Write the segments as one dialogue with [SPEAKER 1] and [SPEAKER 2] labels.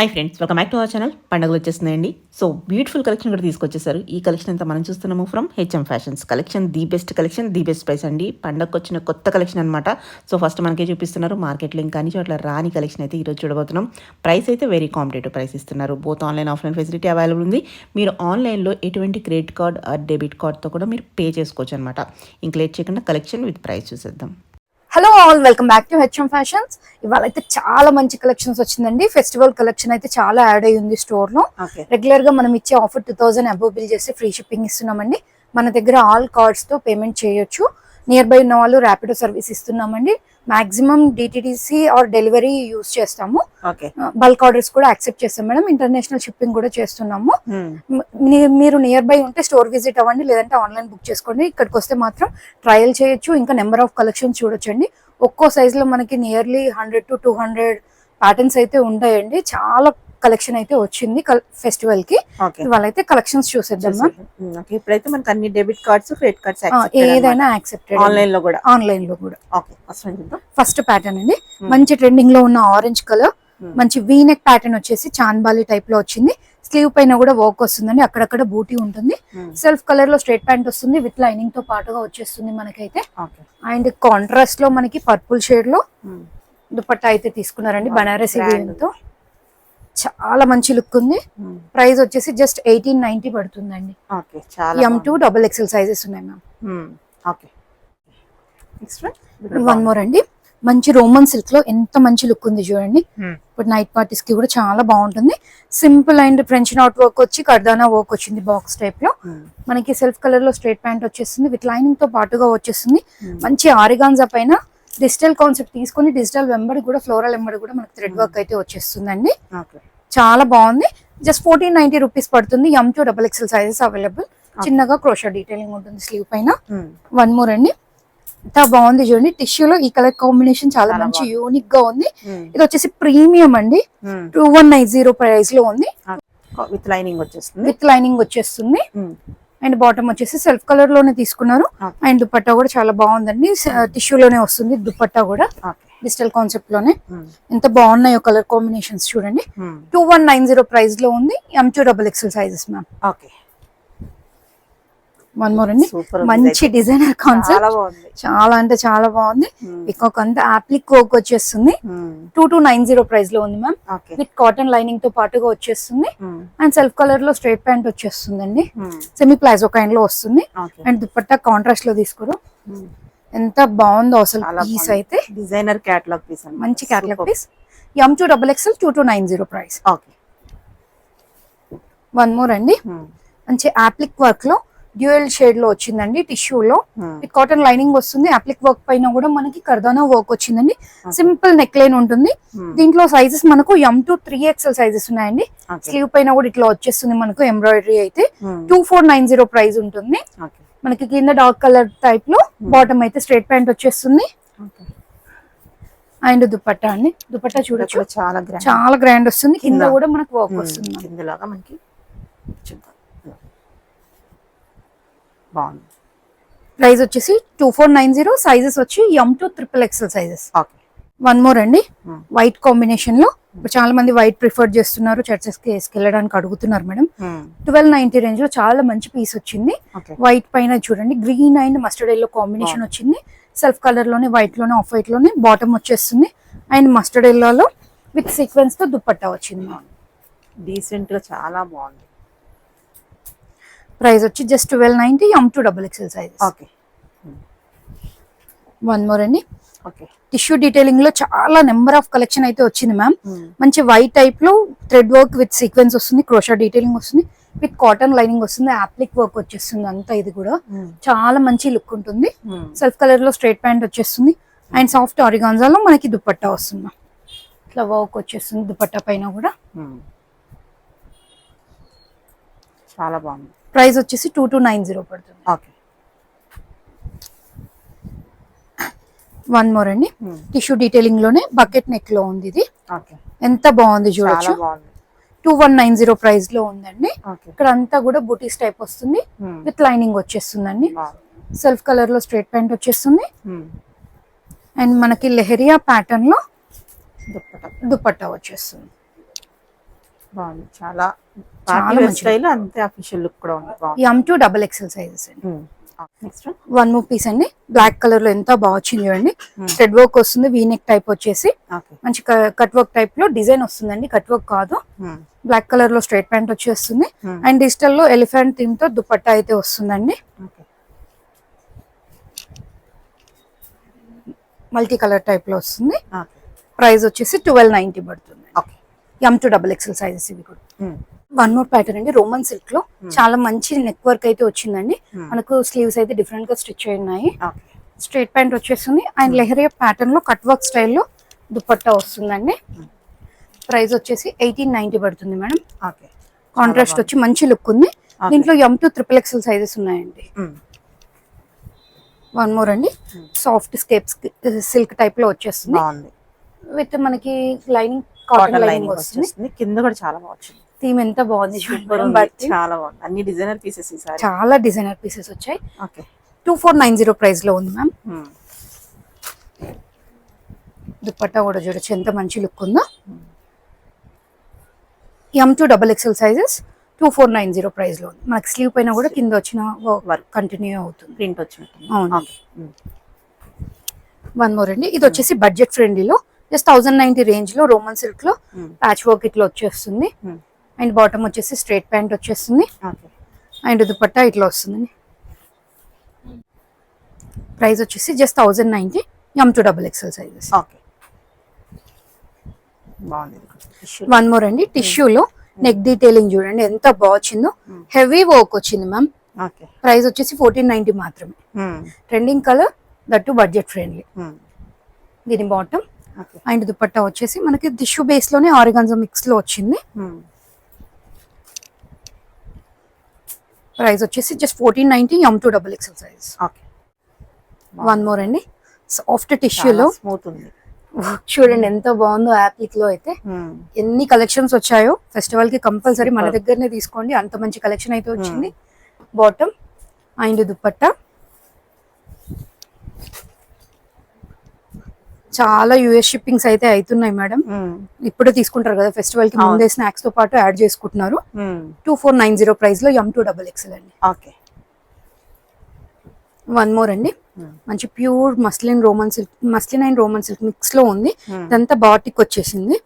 [SPEAKER 1] Hi friends, welcome back to our channel. పండుగలు వచ్చేస్తున్నాయండి. So beautiful collection కూడా తీసుకొచ్చేసారు. ఈ collection అంతా మనం చూస్తున్నాము from HM fashions. Collection the best collection, the best price అండి. పండగకు వచ్చిన కొత్త కలెక్షన్ అనమాట. సో ఫస్ట్ మనకే చూపిస్తున్నారు. మార్కెట్లో ఇంకా అన్ని చోట్ల రాని కలెక్షన్ అయితే ఈరోజు చూడబోతున్నాం. ప్రైస్ అయితే వెరీ కాంపిటేటివ్ ప్రైస్ ఇస్తున్నారు. Both online offline facility available ఉంది. మీరు ఆన్లైన్లో ఎటువంటి క్రెడిట్ కార్డ్ ఆర్ డెబిట్ కార్డ్తో కూడా మీరు పే చేసుకోవచ్చు అనమాట. ఇంక లేట్ చేయకుండా కలెక్షన్ విత్ ప్రైస్ చూసేద్దాం.
[SPEAKER 2] Hello all, welcome back to HM fashions. ఇవాళ అయితే చాలా మంచి కలెక్షన్స్ వచ్చిందండి. ఫెస్టివల్ కలెక్షన్ అయితే చాలా యాడ్ అయ్యి ఉంది స్టోర్ లో. రెగ్యులర్ గా మనం ఇచ్చే ఆఫర్ 2000 అబోవ్ బిల్ చేస్తే ఫ్రీ షిప్పింగ్ ఇస్తున్నామండి. మన దగ్గర ఆల్ కార్డ్స్ తో పేమెంట్ చేయొచ్చు. నియర్ బై ఉన్న వాళ్ళు ర్యాపిడో సర్వీస్ ఇస్తున్నామండి. Maximum DTDC or delivery use చేస్తాము. బల్క్ ఆర్డర్స్ కూడా యాక్సెప్ట్ చేస్తాం మేడం. ఇంటర్నేషనల్ షిప్పింగ్ కూడా చేస్తున్నాము. మీరు నియర్ బై ఉంటే స్టోర్ విజిట్ అవ్వండి, లేదంటే ఆన్లైన్ బుక్ చేసుకోండి. ఇక్కడికి వస్తే మాత్రం ట్రయల్ చేయొచ్చు. ఇంకా నెంబర్ ఆఫ్ కలెక్షన్స్ చూడొచ్చండి. ఒక్కో సైజ్ లో మనకి నియర్లీ 100 to 200 ప్యాటర్న్స్ అయితే ఉంటాయండి. చాలా కలెక్షన్ అయితే వచ్చింది ఫెస్టివల్ కి. వాళ్ళైతే కలెక్షన్స్ చూసేద్దాం.
[SPEAKER 1] ఇప్పుడైతే మనకి అన్ని డెబిట్ కార్డ్స్, క్రెడిట్ కార్డ్స్
[SPEAKER 2] ఏదైనా యాక్సెప్టెడ్.
[SPEAKER 1] ఆన్లైన్ లో కూడా
[SPEAKER 2] ఫస్ట్ ప్యాటర్న్ అండి, మంచి ట్రెండింగ్ లో ఉన్న ఆరెంజ్ కలర్, మంచి వీనెక్ ప్యాటర్న్ వచ్చేసి చాన్బాలి టైప్ లో వచ్చింది. స్లీవ్ పైన కూడా వర్క్ వస్తుందండి, అక్కడక్కడ బూటీ ఉంటుంది. సెల్ఫ్ కలర్ లో స్ట్రైట్ ప్యాంట్ వస్తుంది, విత్ లైనింగ్ తో పాటుగా వచ్చేస్తుంది మనకైతే. అండ్ కాంట్రాస్ట్ లో మనకి పర్పుల్ షేడ్ లో దుపట్టా అయితే తీసుకున్నారండి, బనారసి వీవింగ్ తో. చాలా మంచి లుక్ ఉంది. ప్రైస్ వచ్చేసి జస్ట్ 1890 పడుతుందండి. M2 XXL సైజెస్ ఉన్నాయి మ్యామ్. వన్ మోర్ అండి, మంచి రోమన్ సిల్క్ లో ఎంత మంచి లుక్ ఉంది చూడండి. ఇప్పుడు నైట్ పార్టీస్ కి కూడా చాలా బాగుంటుంది. Simple and French knot work వచ్చి కర్దానా వర్క్ వచ్చింది బాక్స్ టైప్ లో. మనకి సెల్ఫ్ కలర్ లో స్ట్రైట్ ప్యాంట్ వచ్చేస్తుంది, విత్ లైనింగ్ తో పాటుగా వచ్చేస్తుంది. మంచి ఆరిగాన్జా పైన డిజిటల్ కాన్సెప్ట్ తీసుకుని డిజిటల్ వెంబడి కూడా ఫ్లోరల్ వెంబడి కూడా మనకి థ్రెడ్ వర్క్ అయితే వచ్చేస్తుందండి. చాలా బాగుంది. జస్ట్ 1490 రూపీస్ పడుతుంది. M2 XXL sizes available. చిన్నగా క్రోషా డీటెయిలింగ్ ఉంటుంది స్లీవ్ పైన. వన్ మోర్ అండి, ఎంత బాగుంది చూడండి. టిష్యూలో ఈ కలర్ కాంబినేషన్ చాలా మంచి యూనిక్ గా ఉంది. ఇది వచ్చేసి ప్రీమియం అండి, 2190 ప్రైస్ లో ఉంది.
[SPEAKER 1] విత్
[SPEAKER 2] లైనింగ్ వచ్చేస్తుంది. అండ్ బాటమ్ వచ్చేసి సెల్ఫ్ కలర్ లోనే తీసుకున్నారు. అండ్ దుపట్టా కూడా చాలా బాగుందండి, టిష్యూ లోనే వస్తుంది దుపట్టా కూడా, డిజిటల్ కాన్సెప్ట్ లోనే. ఎంత బాగున్నాయో కలర్ కాంబినేషన్స్ చూడండి. 2190 ప్రైస్ లో ఉంది. M2 XXL sizes ma'am. One more అండి, మంచి డిజైనర్ కాన్సెప్ట్, చాలా అంటే చాలా బాగుంది. పికాక్ అంతా ఆప్లిక్ వర్క్ వచ్చేస్తుంది. 2290 ప్రైస్ లో ఉంది మ్యామ్, విత్ కాటన్ లైనింగ్ తో పాటుగా వచ్చేస్తుంది. అండ్ సెల్ఫ్ కలర్ లో స్ట్రైట్ ప్యాంట్ వచ్చేస్తుందండి, సెమీ ప్లాజో కైండ్ లో వస్తుంది. అండ్ దుపట్టా కాంట్రాస్ట్ లో తీసుకోరు. ఎంత బాగుందో అసలు పీస్ అయితే.
[SPEAKER 1] డిజైనర్ క్యాటలాగ్ పీస్,
[SPEAKER 2] మంచి catalogue piece. M2 XXL 2290 price. One more అండి, మంచి ఆప్లిక్ వర్క్ లో డ్యూయల్ షేడ్ లో వచ్చిందండి, టిష్యూ లో విత్ కాటన్ లైనింగ్ వస్తుంది. అప్లిక్ వర్క్ పైన కూడా మనకి కర్దానా వర్క్ వచ్చిందండి. సింపుల్ నెక్ లైన్ ఉంటుంది. దీంట్లో సైజెస్ మనకు M2 3XL సైజెస్ ఉన్నాయండి. స్లీవ్ పైన కూడా ఇట్లా వచ్చేస్తుంది మనకు ఎంబ్రాయిడరీ అయితే. 2490 ప్రైస్ ఉంటుంది. మనకి కింద డార్క్ కలర్ టైప్ లో, బాటమ్ అయితే స్ట్రైట్ ప్యాంట్ వచ్చేస్తుంది. అండ్ దుపట్టా అండి, దుపట్టా చూడొచ్చు చాలా గ్రాండ్ వస్తుంది. కింద కూడా మనకు వర్క్ వస్తుంది. ప్రైస్ వచ్చేసి 2490. సైజెస్ వచ్చి M2 XXL sizes. One more అండి, వైట్ కాంబినేషన్ లో. ఇప్పుడు చాలా మంది వైట్ ప్రిఫర్ చేస్తున్నారు, చర్చెస్ కి వేసుకెళ్ళడానికి అడుగుతున్నారు మేడం. 1290 రేంజ్ లో చాలా మంచి పీస్ వచ్చింది. వైట్ పైన చూడండి, green and mustard yellow combination వచ్చింది. సెల్ఫ్ కలర్ లోనే, వైట్ లోనే, ఆఫ్ వైట్ లోనే బాటమ్ వచ్చేస్తుంది. అండ్ మస్టర్డ్ ఎల్లోలో విత్ సీక్వెన్స్ తో దుపట్టా వచ్చింది.
[SPEAKER 1] డీసెంట్ గా చాలా బాగుంది.
[SPEAKER 2] ప్రైస్ వచ్చి just 1290. M2 XXL size. One more అండి, టిష్యూ డీటెయిలింగ్ లో చాలా నెంబర్ ఆఫ్ కలెక్షన్ అయితే వచ్చింది మ్యామ్. మంచి వైట్ టైప్ లో థ్రెడ్ వర్క్ విత్ సీక్వెన్స్ వస్తుంది, క్రోషా డీటెయిలింగ్ వస్తుంది, విత్ కాటన్ లైనింగ్ వస్తుంది, ఆప్లిక్ వర్క్ వచ్చేస్తుంది అంతా. ఇది కూడా చాలా మంచి లుక్ ఉంటుంది. సెల్ఫ్ కలర్ లో స్ట్రైట్ ప్యాంట్ వచ్చేస్తుంది. అండ్ సాఫ్ట్ ఆరిగాన్జాలో మనకి దుపట్టా వస్తుంది. ఇట్లా వర్క్ వచ్చేస్తుంది దుపట్టా పైన కూడా.
[SPEAKER 1] చాలా బాగుంది.
[SPEAKER 2] ప్రైస్ వచ్చేసి 2290 పడుతుంది. వన్ మోర్ అండి, టిష్యూ డీటెయిలింగ్ లోనే బకెట్ నెక్ లో ఉంది. ఇది ఎంత బాగుంది చూడొచ్చు. 2190 ప్రైస్ లో ఉందండి. ఇక్కడ అంతా కూడా బూటీస్ టైప్ వస్తుంది, విత్ లైనింగ్ వచ్చేస్తుందండి. సెల్ఫ్ కలర్ లో స్ట్రైట్ ప్యాంట్ వచ్చేస్తుంది. అండ్ మనకి లెహరియా ప్యాటర్న్ లో దుపట్టా వచ్చేస్తుంది.
[SPEAKER 1] బాగుంది, చాలా
[SPEAKER 2] చాలా మంచి
[SPEAKER 1] స్టైల్, అంతే అఫీషియల్ లుక్ కూడా ఉంది. బాగుంది.
[SPEAKER 2] M2 XXL సైజెస్ అండి.
[SPEAKER 1] నెక్స్ట్
[SPEAKER 2] వన్ మోర్ పీస్ అండి, బ్లాక్ కలర్ లో ఎంత బాగా వచ్చింది చూడండి. థ్రెడ్ వర్క్ వస్తుంది, వీ నెక్ టైప్ వచ్చేసి మంచి కట్ వర్క్ టైప్ లో డిజైన్ వస్తుందండి. కట్ వర్క్ కాదు, బ్లాక్ కలర్ లో స్ట్రైట్ ప్యాంట్ వచ్చేస్తుంది. అండ్ డిజిటల్ లో ఎలిఫెంట్ థీమ్ తో దుపట్టా అయితే వస్తుందండి. మల్టీ కలర్ టైప్ లో వస్తుంది. ప్రైస్ వచ్చేసి 1290 పడుతుంది. M2 XXL సైజెస్ ఇవి కూడా. వన్ మోర్ ప్యాటర్న్ అండి, రోమన్ సిల్క్ లో చాలా మంచి నెక్ వర్క్ అయితే వచ్చిందండి. మనకు స్లీవ్స్ అయితే డిఫరెంట్ గా స్టిచ్ అయి ఉన్నాయి. స్ట్రైట్ ప్యాంట్ వచ్చేస్తుంది అండ్ లెహరియా ప్యాటర్న్ లో కట్ వర్క్ స్టైల్లో దుపట్టా వస్తుందండి. ప్రైస్ వచ్చేసి 1890 పడుతుంది మేడం. కాంట్రాస్ట్ వచ్చి మంచి లుక్ ఉంది. దీంట్లో M2 XXL సైజెస్ ఉన్నాయండి. వన్ మోర్ అండి, సాఫ్ట్ స్కేప్స్ సిల్క్ టైప్ లో వచ్చేస్తుంది విత్ మనకి లైనింగ్ కాటన్ లైనింగ్ వస్తుంది.
[SPEAKER 1] కింద కూడా చాలా బాగుంది.
[SPEAKER 2] థీమ్ ఎంత బాగుంది,
[SPEAKER 1] చాలా బాగుంది. అన్ని డిజైనర్ పీసెస్,
[SPEAKER 2] చాలా డిజైనర్ పీసెస్ వచ్చాయి. 2490 ప్రైస్ లో ఉంది మ్యామ్. దుపట్టా కూడా చూడొచ్చు ఎంత మంచి లుక్ ఉందో. M2 XXL సైజెస్ 2490 ప్రైస్ లో ఉంది. మనకి స్లీవ్ పైన కూడా కింద వచ్చిన వర్క్ కంటిన్యూ అవుతుంది,
[SPEAKER 1] ప్రింట్ వచ్చినట్టు.
[SPEAKER 2] అవును. వన్ మోర్ అండి, ఇది వచ్చేసి బడ్జెట్ ఫ్రెండ్లీలో జస్ట్ 1090 రేంజ్ లో రోమన్ సిల్క్ లో ప్యాచ్ వర్క్ ఇట్లా వచ్చేస్తుంది. అండ్ బాటమ్ వచ్చేసి స్ట్రైట్ ప్యాంట్ వచ్చేస్తుంది. అండ్ దుపట్టా ఇట్లా వస్తుంది. ప్రైస్ వచ్చేసి just 1090. M2 XXL sizes. One more అండి, టిష్యూలో నెక్ డీటెయిలింగ్ చూడండి ఎంత బాగా వచ్చిందో. హెవీ వర్క్ వచ్చింది మ్యామ్. ప్రైస్ వచ్చేసి 1490 మాత్రమే. Trending colour, that budget friendly. దీని బాటమ్ అండ్ దుపట్టా వచ్చేసి మనకి టిష్యూ బేస్ లోనే ఆర్గాన్జా మిక్స్ లో వచ్చింది. ప్రైస్ వచ్చేసి just 1490. M2 XXL size. One more అండి, సాఫ్ట్ టిష్యూలో చూడండి ఎంత బాగుందో. యాప్లిక్ లో అయితే ఎన్ని కలెక్షన్స్ వచ్చాయో, ఫెస్టివల్ కి కంపల్సరీ మన దగ్గరనే తీసుకోండి, అంత మంచి కలెక్షన్ అయితే వచ్చింది. బాటమ్ అండ్ దుపట్టా చాలా US షిప్పింగ్స్ అయితే అవుతున్నాయి మేడం. ఇప్పుడే తీసుకుంటారు కదా ఫెస్టివల్ కి ముందే, స్నాక్స్ తో పాటు యాడ్ చేసుకుంటున్నారు. 2490 ప్రైస్ లో M2 XXL అండి. వన్ మోర్ అండి, మంచి pure muslin and Roman silk mix లో ఉంది. ఇదంతా బాటిక్ వచ్చేసింది.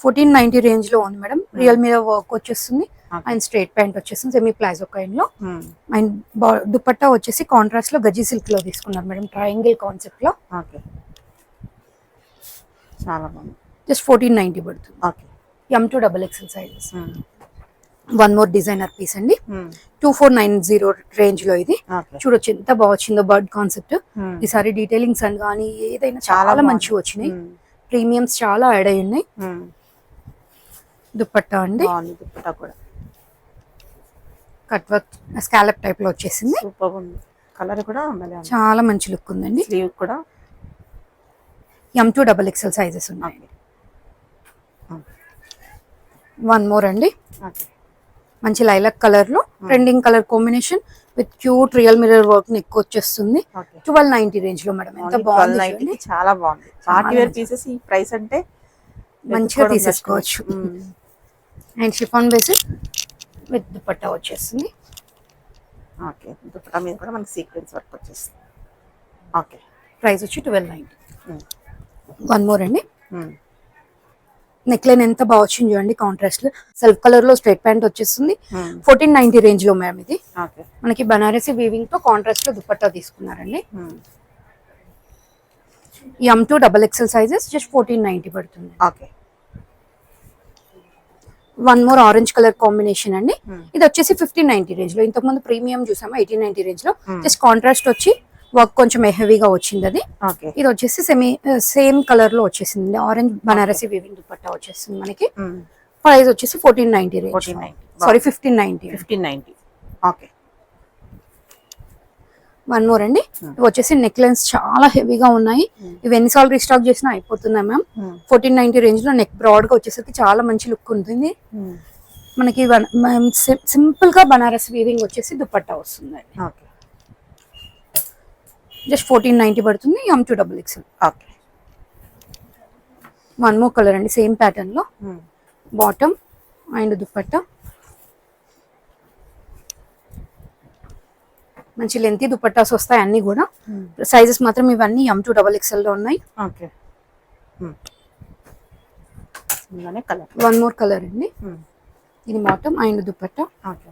[SPEAKER 2] 1490 రేంజ్ లో ఉంది మేడం. రియల్ మీద వర్క్ వచ్చేస్తుంది అండ్ స్ట్రైట్ ప్యాంట్ వచ్చేసింది సెమీ ప్లాజో కైండ్ లో. అండ్ దుపట్టా వచ్చేసి కాంట్రాస్ట్ లో గజీ సిల్క్ లో తీసుకున్నారు మేడం, ట్రయాంగిల్ కాన్సెప్ట్ లో.
[SPEAKER 1] చాలా బాగుంది.
[SPEAKER 2] జస్ట్ 1490 పడుతుంది. M2 XXL sizes. One more designer piece అండి, 2490 రేంజ్ లో. ఇది చూడొచ్చు ఎంత బాగా వచ్చిందో, బర్డ్ కాన్సెప్ట్. ఈసారి డీటెయిలింగ్స్ అని కానీ ఏదైనా చాలా మంచిగా వచ్చినాయి. ప్రీమియమ్స్ చాలా యాడ్ అయి ఉన్నాయి. దుపట్టా అండి,
[SPEAKER 1] దుపట్టా కూడా
[SPEAKER 2] కట్ వర్క్ స్కాలప్ టైప్ లో వచ్చేసింది.
[SPEAKER 1] సూపర్ ఉంది. కలర్ కూడా
[SPEAKER 2] చాలా మంచి లుక్ ఉందండి.
[SPEAKER 1] స్లీవ్ కూడా
[SPEAKER 2] M2 XXL సైజెస్ ఉన్నాయి. వన్ మోర్ అండి, మంచి లైలాక్ కలర్ లో trending colour combination with cute real mirror work neck వచ్చేస్తుంది. 1290 రేంజ్ లో మేడం. ఎంత బాగుంది,
[SPEAKER 1] చాలా బాగుంది. పార్టీ వేర్ పీసెస్ ఈ ప్రైస్ అంటే
[SPEAKER 2] మంచిగా తీసేసుకోవచ్చు. And chiffon basis with dupatta వచ్చేస్తుంది.
[SPEAKER 1] దుపట్టా మీద కూడా మనకి సీక్వెన్స్ వర్క్ వచ్చేస్తుంది.
[SPEAKER 2] ప్రైస్ వచ్చి 1290. వన్ మోర్ అండి, నెక్ లైన్ ఎంత బాగా వచ్చింది చూడండి. కాంట్రాస్ట్ లో సెల్ఫ్ కలర్ లో స్ట్రైట్ ప్యాంట్ వచ్చేస్తుంది. 1490 రేంజ్ లో మ్యామ్. ఇది మనకి బనారసి వీవింగ్ తో కాంట్రాస్ట్ లో దుపట్టా తీసుకున్నారండి. M2 XXL సైజెస్ జస్ట్ 1490 పడుతుంది. One more orange colour combination అండి. ఇది వచ్చేసి 1590 రేంజ్ లో. ఇంతకు ముందు ప్రీమియం చూసాము 1890 రేంజ్ లో. జస్ట్ కాంట్రాస్ట్ వచ్చి వర్క్ కొంచెం హెవీగా వచ్చింది. అది ఇది వచ్చేసి సేమ్ కలర్ లో వచ్చేసింది. ఆరెంజ్ బనారసి వీవింగ్ దుపట్టా వచ్చేసింది మనకి. ప్రైస్ వచ్చేసి 1490 రేంజ్. సారీ 1590. వన్ మోర్ అండి, ఇవి వచ్చేసి నెక్ లైన్స్ చాలా హెవీగా ఉన్నాయి. ఇవి ఎన్నిసార్లు రీస్టాక్ చేసినా అయిపోతున్నాయి మ్యామ్. 1490 రేంజ్ లో నెక్ బ్రాడ్ గా వచ్చేసరికి చాలా మంచి లుక్ ఉంటుంది మనకి. సింపుల్ గా బనారస్ వీవింగ్ వచ్చేసి దుపట్టా వస్తుంది. జస్ట్ 1490 పడుతుంది. M2 XXL. One more colour అండి, సేమ్ ప్యాటర్న్ లో. బాటమ్ అండ్ దుపట్టా మంచి లెంతీ దుపట్టాస్ వస్తాయి అన్ని కూడా. సైజెస్ మాత్రం ఇవన్నీ M2 XXL లో ఉన్నాయి.
[SPEAKER 1] Okay. Colour
[SPEAKER 2] one more colour అండి. ఇది bottom and dupatta.
[SPEAKER 1] Okay.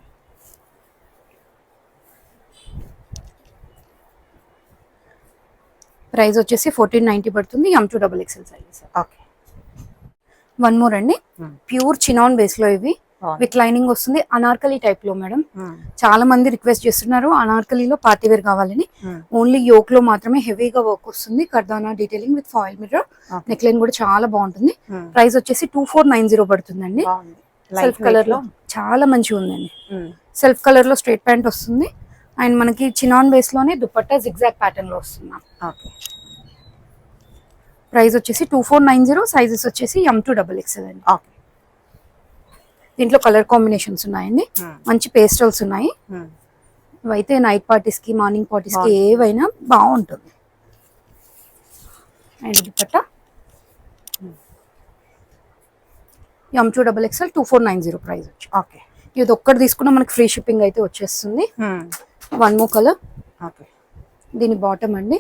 [SPEAKER 2] Price వచ్చేసి 1490 పడుతుంది. M2 XXL size.
[SPEAKER 1] Okay.
[SPEAKER 2] One more అండి, ప్యూర్ చినాన్ బేస్ లో ఇవి విత్ లైనింగ్ వస్తుంది. అనార్కలి టైప్ లో మేడం. చాలా మంది రిక్వెస్ట్ చేస్తున్నారు అనార్కలిలో పార్టీ వేర్ కావాలని. ఓన్లీ యోక్ లో మాత్రమే హెవీగా వర్క్ వస్తుంది. కర్దానా detailing with foil mirror. Neck line కూడా చాలా బాగుంటుంది. ప్రైస్ వచ్చేసి 2490 పడుతుందండి. సెల్ఫ్ కలర్ లో చాలా మంచిగా ఉందండి. సెల్ఫ్ కలర్ లో స్ట్రైట్ ప్యాంట్ వస్తుంది అండ్ మనకి చినాన్ బేస్ లోనే దుపట్టా జిగ్జాగ్ ప్యాటర్న్ లో వస్తుంది.
[SPEAKER 1] ఓకే.
[SPEAKER 2] ప్రైస్ వచ్చేసి 2490. సైజెస్ వచ్చేసి M2 XXL అండి.
[SPEAKER 1] ఓకే.
[SPEAKER 2] దీంట్లో కలర్ కాంబినేషన్స్ ఉన్నాయండి. మంచి పేస్టల్స్ ఉన్నాయి. ఇవైతే నైట్ పార్టీస్ కి మార్నింగ్ పార్టీస్ కి ఏవైనా బాగుంటుంది. And dupatta M2 XXL 2490 price వచ్చి.
[SPEAKER 1] ఓకే.
[SPEAKER 2] ఇది ఒక్కటి తీసుకున్నా మనకి ఫ్రీ షిప్పింగ్ అయితే వచ్చేస్తుంది. One more colour.
[SPEAKER 1] ఓకే.
[SPEAKER 2] దీని బాటమ్ అండి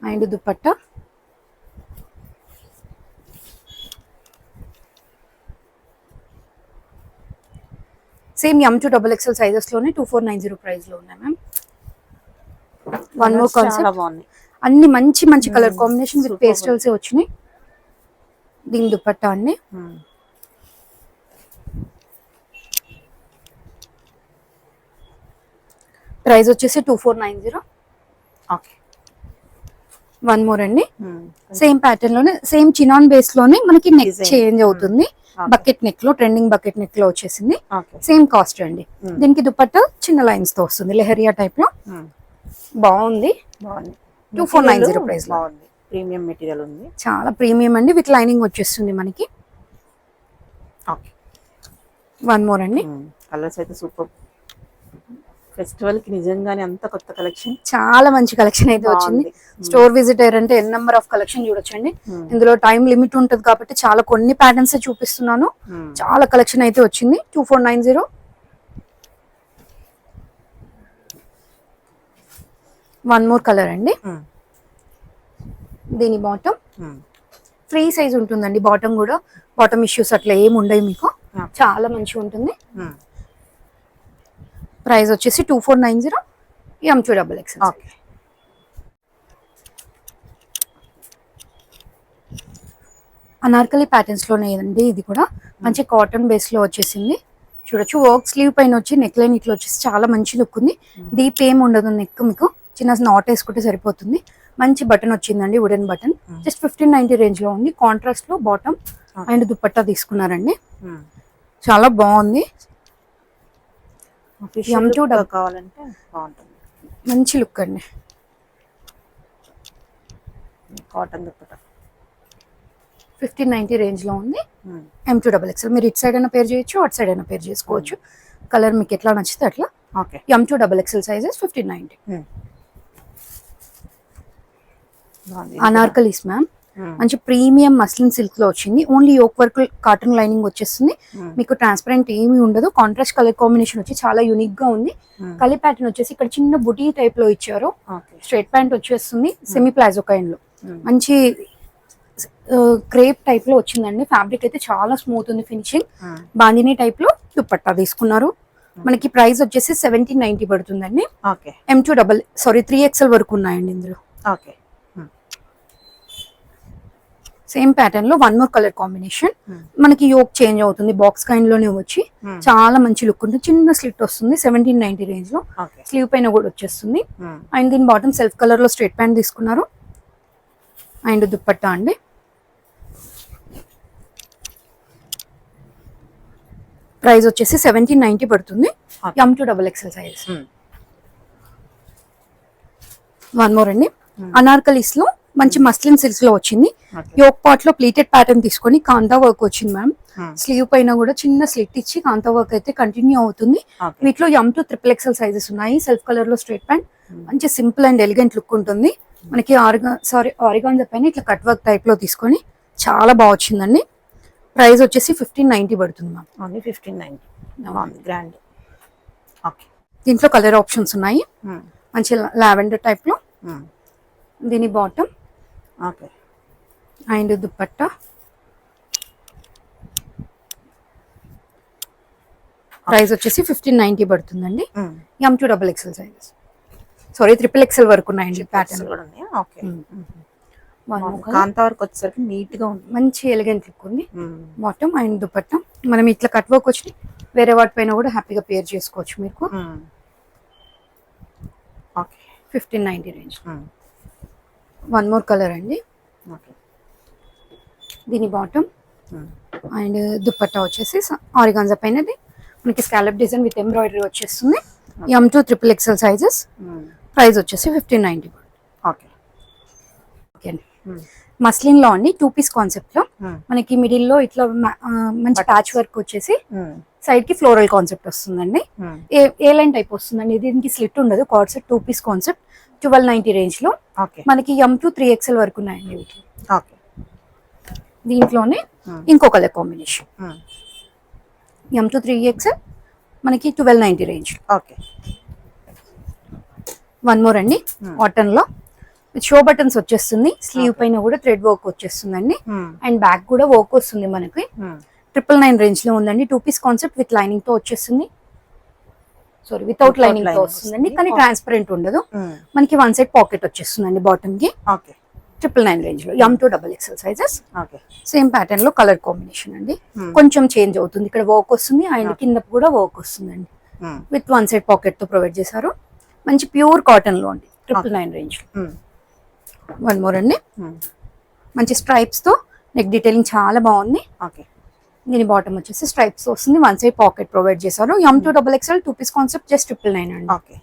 [SPEAKER 2] and dupatta. Same M2 XXL sizes లోనే 2490 ప్రైస్ లో ఉన్నాయి మ్యామ్. One more concept. అన్ని మంచి మంచి కలర్ కాంబినేషన్ విత్ పేస్టల్స్ వచ్చినాయి. దీని దుపట్టా అండి. ప్రైస్ వచ్చేసి 2490.
[SPEAKER 1] ఓకే.
[SPEAKER 2] వన్ మోర్ అండి, సేమ్ ప్యాటర్న్ లోనే సేమ్ చినాన్ బేస్ లోనే మనకి నెక్ చేంజ్ అవుతుంది. బకెట్ నెక్ లో ట్రెండింగ్ బకెట్ నెక్ లో వచ్చేసింది. సేమ్ కాస్ట్ అండి. దీనికి దుపట్టా చిన్న లైన్స్ తో వస్తుంది లెహరియా టైప్ లో. బాగుంది. 2490 ప్రైస్ లో.
[SPEAKER 1] ప్రీమియం మెటీరియల్ ఉంది.
[SPEAKER 2] చాలా ప్రీమియం అండి విత్ లైనింగ్ వచ్చేస్తుంది మనకి.
[SPEAKER 1] ఓకే.
[SPEAKER 2] వన్ మోర్ అండి.
[SPEAKER 1] కలర్స్ అయితే సూపర్. ఫెస్టివల్ కి నిజంగానే అంత కొత్త కలెక్షన్,
[SPEAKER 2] చాలా మంచి కలెక్షన్ అయితే వచ్చింది. స్టోర్ విజిట్ అయ్యారంటే ఎన్ నెంబర్ ఆఫ్ కలెక్షన్ చూడొచ్చండి. ఇందులో టైం లిమిట్ ఉంటుంది కాబట్టి చాలా కొన్ని ప్యాటర్న్స్ చూపిస్తున్నాను. చాలా కలెక్షన్ అయితే వచ్చింది. 2490. వన్ మోర్ కలర్ అండి. దీని బాటమ్ ఫ్రీ సైజ్ ఉంటుందండి. బాటమ్ కూడా బాటమ్ ఇష్యూస్ అట్లా ఏమి ఉండవు మీకు. చాలా మంచిగా ఉంటుంది. ప్రైస్ వచ్చేసి 2490. M2 XXL.
[SPEAKER 1] Okay.
[SPEAKER 2] Anarkali patterns లోనే అండి. ఇది కూడా మంచి కాటన్ బేస్ లో వచ్చేసింది. చూడొచ్చు వర్క్ స్లీవ్ పైన వచ్చి నెక్ లైన్ ఇట్లా వచ్చేసి చాలా మంచి లుక్ ఉంది. డీప్ ఏం ఉండదు నెక్, మీకు చిన్న నాట్ వేసుకుంటే సరిపోతుంది. మంచి బటన్ వచ్చిందండి, వుడెన్ బటన్. జస్ట్ 1590 రేంజ్ లో ఉంది. కాంట్రాస్ట్ లో బాటమ్ అండ్ దుపట్టా తీసుకున్నారండి. చాలా బాగుంది. M2
[SPEAKER 1] కావాలంటే బాగుంటుంది.
[SPEAKER 2] మంచి లుక్ అండి.
[SPEAKER 1] కాటన్ దుపట్టా
[SPEAKER 2] 1590 రేంజ్ లో ఉంది. M2 XXL. మీరు ఇటు సైడ్ అయినా పేర్ చేయొచ్చు, అటు సైడ్ అయినా పేర్ చేసుకోవచ్చు. కలర్ మీకు ఎట్లా నచ్చితే అట్లా.
[SPEAKER 1] Okay.
[SPEAKER 2] M2 XXL sizes 1590. Anarkalis ma'am. మంచి ప్రీమియం మస్లిన్ సిల్క్ లో వచ్చింది. Only yoke work cotton lining వచ్చేస్తుంది. మీకు ట్రాన్స్పరెంట్ ఏమీ ఉండదు. కాంట్రాస్ట్ కలర్ కాంబినేషన్ వచ్చి చాలా యూనిక్ గా ఉంది. కలర్ ప్యాటర్న్ వచ్చేసి ఇక్కడ చిన్న బుటీ టైప్ లో ఇచ్చారు. స్ట్రైట్ ప్యాంట్ వచ్చేస్తుంది. సెమీ ప్లాజో కైండ్ లో మంచి క్రేప్ టైప్ లో వచ్చిందండి. ఫ్యాబ్రిక్ అయితే చాలా స్మూత్ ఉంది. ఫినిషింగ్ బాందినీ టైప్ లో దుపట్టా తీసుకున్నారు. మనకి ప్రైస్ వచ్చేసి 1790 పడుతుందండి. M2 3XL వరకు ఉన్నాయండి ఇందులో.
[SPEAKER 1] ఓకే.
[SPEAKER 2] సేమ్ ప్యాటర్న్ లో వన్ మోర్ కలర్ కాంబినేషన్. మనకి యోక్ చేంజ్ అవుతుంది. బాక్స్ కైండ్ లోనే వచ్చి చాలా మంచి లుక్ ఉంటుంది. చిన్న స్లిట్ వస్తుంది. 1790 రేంజ్ లో. స్లీవ్ పైన కూడా వచ్చేస్తుంది. అండ్ దీని బాటమ్ సెల్ఫ్ కలర్ లో స్ట్రైట్ ప్యాంట్ తీసుకున్నారు. అండ్ దుపట్టా అండి. ప్రైస్ వచ్చేసి 1790 పడుతుంది. M2 XXL size. One more అండి. అనార్కలీస్ లో మంచి మస్లిన్ సిల్క్స్ లో వచ్చింది. యోక్ పార్ట్ లో ప్లీటెడ్ ప్యాటర్న్ తీసుకొని కాంతా వర్క్ వచ్చింది మ్యామ్. స్లీవ్ పైన కూడా చిన్న స్లిట్ ఇచ్చి కాంతా వర్క్ అయితే కంటిన్యూ అవుతుంది. వీటిలో M2 XXL సైజెస్ ఉన్నాయి. సెల్ఫ్ కలర్ లో స్ట్రైట్ ప్యాంట్ మంచి సింపుల్ అండ్ ఎలిగెంట్ లుక్ ఉంటుంది. మనకి ఆరిగాన్ పైన ఇట్లా కట్ వర్క్ టైప్ లో తీసుకొని చాలా బాగా వచ్చిందండి. ప్రైస్ వచ్చేసి 1590 పడుతుంది మ్యామ్.
[SPEAKER 1] ఓన్లీ 1590. బాగుంది, గ్రాండ్. ఓకే.
[SPEAKER 2] దీంట్లో కలర్ ఆప్షన్స్ ఉన్నాయి. మంచి లావెండర్ టైప్ లో. దీని bottom.
[SPEAKER 1] Okay.
[SPEAKER 2] And dupatta. Price వచ్చేసి 1590 పడుతుందండి. M2XXL సైజెస్, సారీ XXXL వరకు ఉన్నాయండి. ప్యాటర్న్
[SPEAKER 1] కూడా ఉన్నాయి. ఓకే. కాంతా వర్క్ వచ్చేసరికి నీట్ గా ఉంది,
[SPEAKER 2] మంచి ఎలిగెంట్ లుక్ ఉంది. బాటమ్ అండ్ దుపట్టా మనం ఇట్లా కట్ వర్క్ వచ్చి వేరే వాటి పైన కూడా హ్యాపీగా పేర్ చేసుకోవచ్చు మీకు.
[SPEAKER 1] Okay.
[SPEAKER 2] 1590 range. One more colour అండి.
[SPEAKER 1] ఓకే.
[SPEAKER 2] దీని బాటమ్ అండ్ దుపట్టా వచ్చేసి ఆరిగాన్జా పైన మనకి స్కాలప్ డిజైన్ విత్ ఎంబ్రాయిడరీ వచ్చేస్తుంది. M2XXL sizes. ప్రైస్ వచ్చేసి 1590.
[SPEAKER 1] ఓకే.
[SPEAKER 2] ఓకే అండి. మస్లిన్ లో అండి 2 పీస్ కాన్సెప్ట్ లో మనకి మిడిల్ లో ఇట్లా మంచి ప్యాచ్ వర్క్ వచ్చేసి సైడ్ కి ఫ్లోరల్ కాన్సెప్ట్ వస్తుందండి. ఏ లైన్ టైప్ వస్తుందండి. దీనికి స్లిట్ ఉండదు. Cord set 2 piece concept 1290 range లో మనకి M2 3XL వరకు ఉన్నాయండి వీటిలో. దీంట్లోనే ఇంకో కలర్ కాంబినేషన్ M2 3XL మనకి 1290 రేంజ్.
[SPEAKER 1] ఓకే.
[SPEAKER 2] వన్ మోర్ అండి కాటన్ లో షో బటన్స్ వచ్చేస్తుంది. స్లీవ్ పైన కూడా థ్రెడ్ వర్క్ వచ్చేస్తుందండి. అండ్ బ్యాక్ కూడా వర్క్ వస్తుంది మనకి. 999 రేంజ్ లో ఉందండి. 2 పీస్ కాన్సెప్ట్ విత్ లైనింగ్ తో వచ్చేస్తుంది. సారీ, వితౌట్ లైనింగ్ తో వస్తుందండి, కానీ ట్రాన్స్పరెంట్ ఉండదు. మనకి వన్ సైడ్ పాకెట్ వచ్చేస్తుందండి బాటమ్ కి. 999 రేంజ్ లో M2XXL సైజెస్. సేమ్ ప్యాటర్న్ లో కలర్ కాంబినేషన్ అండి. కొంచెం చేంజ్ అవుతుంది. ఇక్కడ వర్క్ వస్తుంది అండ్ కింద కూడా వర్క్ వస్తుందండి. విత్ వన్ సైడ్ పాకెట్ తో ప్రొవైడ్ చేశారు. మంచి ప్యూర్ కాటన్ లో అండి. 999 రేంజ్. వన్ మోర్ అండి. మంచి స్ట్రైప్స్ తో నెక్ డీటెయిలింగ్ చాలా బాగుంది. దీని బాటమ్ వచ్చేసి స్ట్రైప్స్ వస్తుంది. వన్ సైడ్ పాకెట్ ప్రొవైడ్ చేశారు. M2XXL 2 పీస్ కాన్సెప్ట్ జస్ట్ 999 అండి.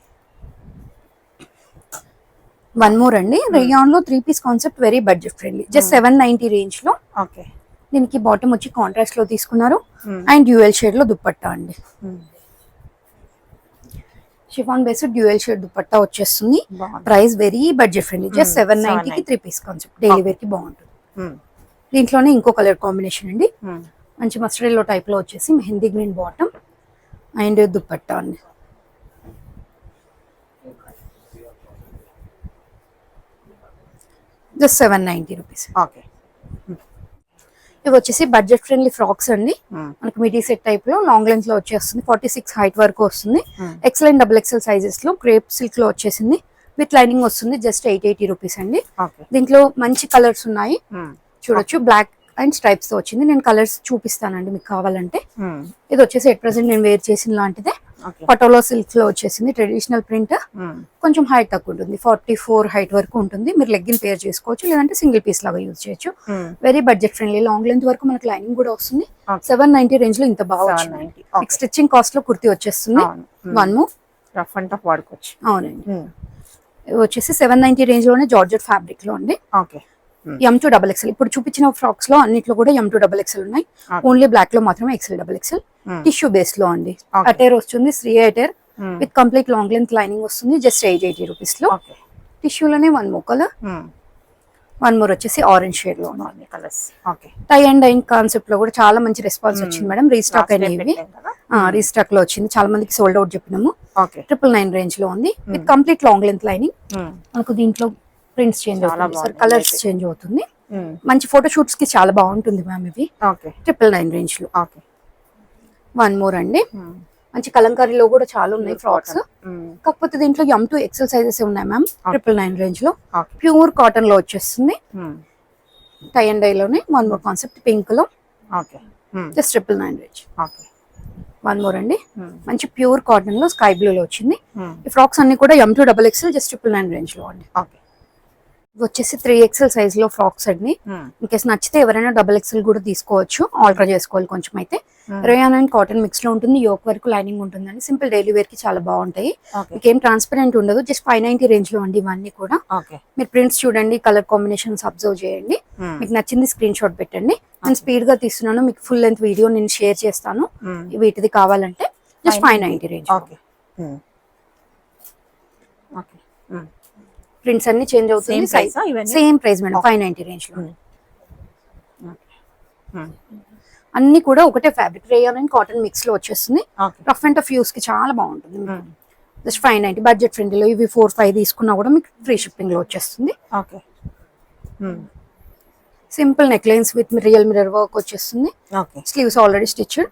[SPEAKER 2] వన్ మోర్ అండి. రేయాన్ లో 3 piece concept very budget friendly, just 790 range లో. దీనికి బాటమ్ వచ్చి కాంట్రాస్ట్ లో తీసుకున్నారు అండ్ డ్యూయల్ షేడ్ లో దుపట్టా అండి. Chiffon based dual shade dupatta వచ్చేస్తుంది. Price very budget friendly, just 790 కి 3 పీస్ కాన్సెప్ట్ డైలీ వేర్ కి బాగుంటుంది. దీంట్లోనే ఇంకో కలర్ కాంబినేషన్ అండి. మంచి మస్టర్డ్ ఎల్లో టైప్ లో వచ్చేసి mehndi green bottom and dupatta అండి. Just 790 rupees. ఇవి వచ్చేసి బడ్జెట్ ఫ్రెండ్లీ ఫ్రాక్స్ అండి. మనకి మిడీ సెట్ టైప్ లో లాంగ్ లెంత్ లో వచ్చేస్తుంది. 46 హైట్ వరకు వస్తుంది. XL అండ్ XXL సైజెస్ లో క్రేప్ సిల్క్ లో వచ్చేసింది. విత్ లైనింగ్ వస్తుంది. జస్ట్ 880 రూపీస్ అండి. దీంట్లో మంచి కలర్స్ ఉన్నాయి, చూడొచ్చు. బ్లాక్ అండ్ స్ట్రైప్స్ తో వచ్చింది. నేను కలర్స్ చూపిస్తానండి మీకు కావాలంటే. ఇది వచ్చేసి ఎట్ ప్రెసెంట్ నేను వేర్ చేసిన లాంటిదే. పటోలా సిల్క్ లో వచ్చేసింది. Traditional print. కొంచెం హైట్ తక్కువ ఉంటుంది. 44 హైట్ వరకు ఉంటుంది. మీరు లెగ్గిన్ పేర్ చేసుకోవచ్చు, లేదంటే సింగిల్ పీస్ లాగా యూజ్ చేయొచ్చు. Very budget friendly. Long length వరకు మనకి లైనింగ్ కూడా వస్తుంది. 790 రేంజ్ లో ఇంత బాగా వచ్చింది. స్టిచ్చింగ్ కాస్ట్ లో కుర్తీ వచ్చేస్తుంది. One more
[SPEAKER 1] rough and tough వాడుకోవచ్చు.
[SPEAKER 2] అవునండి. వచ్చేసి 790 రేంజ్ లోనే జార్జెట్ ఫ్యాబ్రిక్ లో అండి. M2XXL. ఇప్పుడు చూపించిన ఫ్రాక్స్ లో అన్నిట్లో కూడా M2XXL ఉన్నాయి. ఓన్లీ బ్లాక్ లో మాత్రమే XL. టిష్యూ బేస్ లో అండి. అటైర్ వస్తుంది, 3 attire with complete long length lining వస్తుంది. జస్ట్ 880 రూపీస్ లో. టిష్యూలోనే one more colour. One more వచ్చేసి ఆరెంజ్ షేడ్ లో టై అండ్ డైన్ కాన్సెప్ట్ లో కూడా చాలా మంచి రెస్పాన్స్ వచ్చింది మేడం. రీస్టాక్ అనేవి రీస్టాక్ లో వచ్చింది. చాలా మందికి సోల్డ్ అవుట్ చెప్పినాము. 999 రేంజ్ లో ఉంది. With complete long length lining. మనకు దీంట్లో ప్రింట్స్ చేంజ్ అవుతుంది సార్, కలర్స్ చేంజ్ అవుతుంది. మంచి ఫోటో షూట్స్ కి చాలా బాగుంటుంది మ్యామ్ ఇది. 999 రేంజ్ లో. వన్ మోర్ అండి. మంచి కలంకారీలో కూడా చాలా ఉన్నాయి ఫ్రాక్స్. కాకపోతే దీంట్లో M2XL సైజెస్ ఉన్నాయి మ్యామ్. 999 రేంజ్ లో ప్యూర్ కాటన్ లో వచ్చేస్తుంది. టై అండ్ డై లోనే వన్ మోర్ కాన్సెప్ట్ పింక్ లో. Just 999 range. వన్ మోర్ అండి. మంచి ప్యూర్ కాటన్ లో స్కై బ్లూ లో వచ్చింది. ఈ ఫ్రాక్స్ అన్ని కూడా M2XXL జస్ట్ 999 రేంజ్ లో అండి. వచ్చేసి 3XL సైజ్ లో ఫ్రాక్స్ అండి. ఇన్కేస్ నచ్చితే ఎవరైనా XXL కూడా తీసుకోవచ్చు. ఆల్టర్ చేసుకోవాలి కొంచెం. అయితే రేయాన్ అండ్ కాటన్ మిక్స్ లో ఉంటుంది. యోక్ వరకు లైనింగ్ ఉంటుందండి. సింపుల్ డైలీ వేర్ కి చాలా బాగుంటాయి. మీకేం ట్రాన్స్పరెంట్ ఉండదు. జస్ట్ 590 రేంజ్ లో అండి ఇవన్నీ కూడా. మీరు ప్రింట్స్ చూడండి, కలర్ కాంబినేషన్స్ అబ్జర్వ్ చేయండి. మీకు నచ్చింది స్క్రీన్ షాట్ పెట్టండి. నేను స్పీడ్ గా తీస్తున్నాను. మీకు ఫుల్ లెంత్ వీడియో నేను షేర్ చేస్తాను. వీటిది కావాలంటే జస్ట్ 590 రేంజ్. ప్రింట్స్ అన్ని చేంజ్ అవుతుంది. సేమ్ ప్రైస్ మేడం, 590 రేంజ్ లో. అన్ని కూడా ఒకటే fabric, rayon and cotton mix లో వచ్చేస్తుంది.
[SPEAKER 1] Okay.
[SPEAKER 2] Rough and tough use కి చాలా బాగుంటుంది. జస్ట్ 590 బడ్జెట్ ఫ్రెండ్లీలో ఇవి 4-5 తీసుకున్నా కూడా మీకు ఫ్రీ షిప్పింగ్ లో వచ్చేస్తుంది.
[SPEAKER 1] Okay.
[SPEAKER 2] Simple neck lines with real mirror work వచ్చేస్తుంది.
[SPEAKER 1] Okay.
[SPEAKER 2] Sleeves already stitched.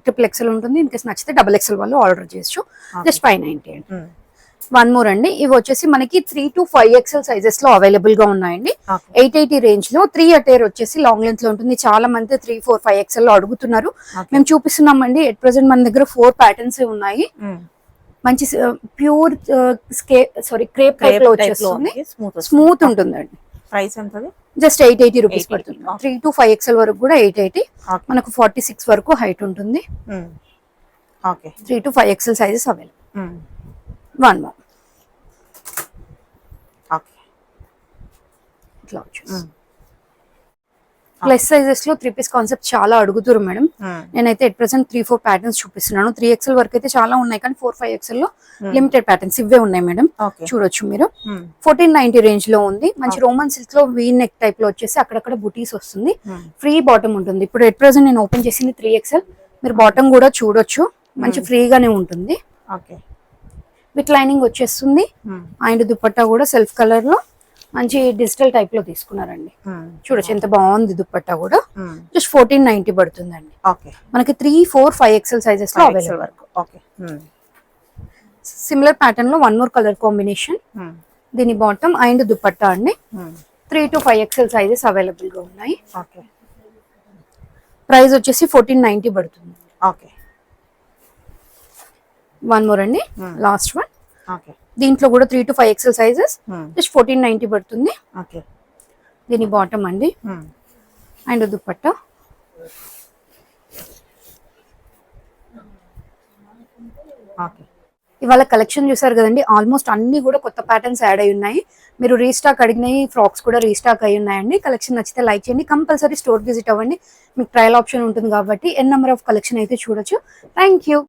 [SPEAKER 2] Triple XL ఉంటుంది. ఇన్ కేస్ నచ్చితే డబుల్ ఎక్సెల్ వాళ్ళు ఆర్డర్ చేయొచ్చు. జస్ట్ 590 అండి. వన్ మోర్ అండి, ఇవి వచ్చేసి మనకి 3 to 5 XL సైజెస్ లో అవైలబుల్ గా ఉన్నాయండి. 880 రేంజ్ లో 3 అటైర్ వచ్చేసి లాంగ్ లెంత్ లో ఉంటుంది. చాలా మంది 3, 4, 5 XL లో అడుగుతున్నారు. మేము చూపిస్తున్నామండి. ఎట్ ప్రెసెంట్ మన దగ్గర 4 ప్యాటర్న్స్ ఉన్నాయి. మంచి ప్యూర్ క్రేప్ టైప్ లో వచ్చేస్తుంది. స్మూత్ ఉంటుందండి.
[SPEAKER 1] ప్రైస్ ఎంత?
[SPEAKER 2] జస్ట్ 880 రూపీస్ పడుతుంది. 3 to 5 XL వరకు కూడా 880. మనకు 46 వరకు హైట్ ఉంటుంది.
[SPEAKER 1] Okay.
[SPEAKER 2] 3 to 5 XL sizes available. One more.
[SPEAKER 1] Okay.
[SPEAKER 2] ఇట్లా వచ్చేసి ప్లస్ సైజెస్ లో 3 పీస్ కాన్సెప్ట్ చాలా అడుగుతారు మేడం. నేనైతే ఎట్ ప్రెసెంట్ 3-4 ప్యాటర్న్స్ చూపిస్తున్నాను. 3 XL వరకు అయితే చాలా ఉన్నాయి, కానీ 4-5 XL లో లిమిటెడ్ ప్యాటర్న్స్ ఇవే ఉన్నాయి మేడం. చూడొచ్చు మీరు. 1490 రేంజ్ లో ఉంది. మంచి రోమన్ సిల్క్ లో వీ నెక్ టైప్ లో వచ్చేసి అక్కడక్కడ బుటీస్ వస్తుంది. ఫ్రీ బాటమ్ ఉంటుంది. ఇప్పుడు ఎట్ ప్రెసెంట్ నేను ఓపెన్ చేసింది 3 XL. మీరు బాటమ్ కూడా చూడొచ్చు. మంచి ఫ్రీగానే ఉంటుంది.
[SPEAKER 1] ఓకే.
[SPEAKER 2] విత్ లైనింగ్ వచ్చేస్తుంది. అండ్ దుపట్టా కూడా సెల్ఫ్ కలర్ లో మంచి డిజిటల్ టైప్ లో తీసుకున్నారండి. చూడొచ్చు ఎంత బాగుంది దుపట్టా కూడా. జస్ట్ 1490 పడుతుందండి. మనకి 3, 4, 5 XL సైజెస్ లో అవైలబుల్ వరకు. సిమిలర్ ప్యాటర్న్ లో వన్ మోర్ కలర్ కాంబినేషన్. దీని బాటమ్ అండ్ దుపట్టా అండి. 3 to 5 XL సైజెస్ అవైలబుల్ గా ఉన్నాయి. ప్రైస్ వచ్చేసి 1490 పడుతుంది. వన్ మోర్ అండి, లాస్ట్ వన్. దీంట్లో కూడా 3 to 5 XL సైజెస్. జస్ట్ 1490 పడుతుంది. దీని బాటమ్ అండి అండ్ దుపట్టా. ఇవాళ కలెక్షన్ చూసారు కదండి. ఆల్మోస్ట్ అన్ని కూడా కొత్త ప్యాటర్న్స్ యాడ్ అయి ఉన్నాయి. మీరు రీస్టాక్ అడిగినాయి ఫ్రాక్స్ కూడా రీస్టాక్ అయి ఉన్నాయండి. కలెక్షన్ నచ్చితే లైక్ చేయండి. కంపల్సరీ స్టోర్ విజిట్ అవ్వండి. మీకు ట్రయల్ ఆప్షన్ ఉంటుంది కాబట్టి ఎన్ నెంబర్ ఆఫ్ కలెక్షన్ అయితే చూడొచ్చు. Thank you.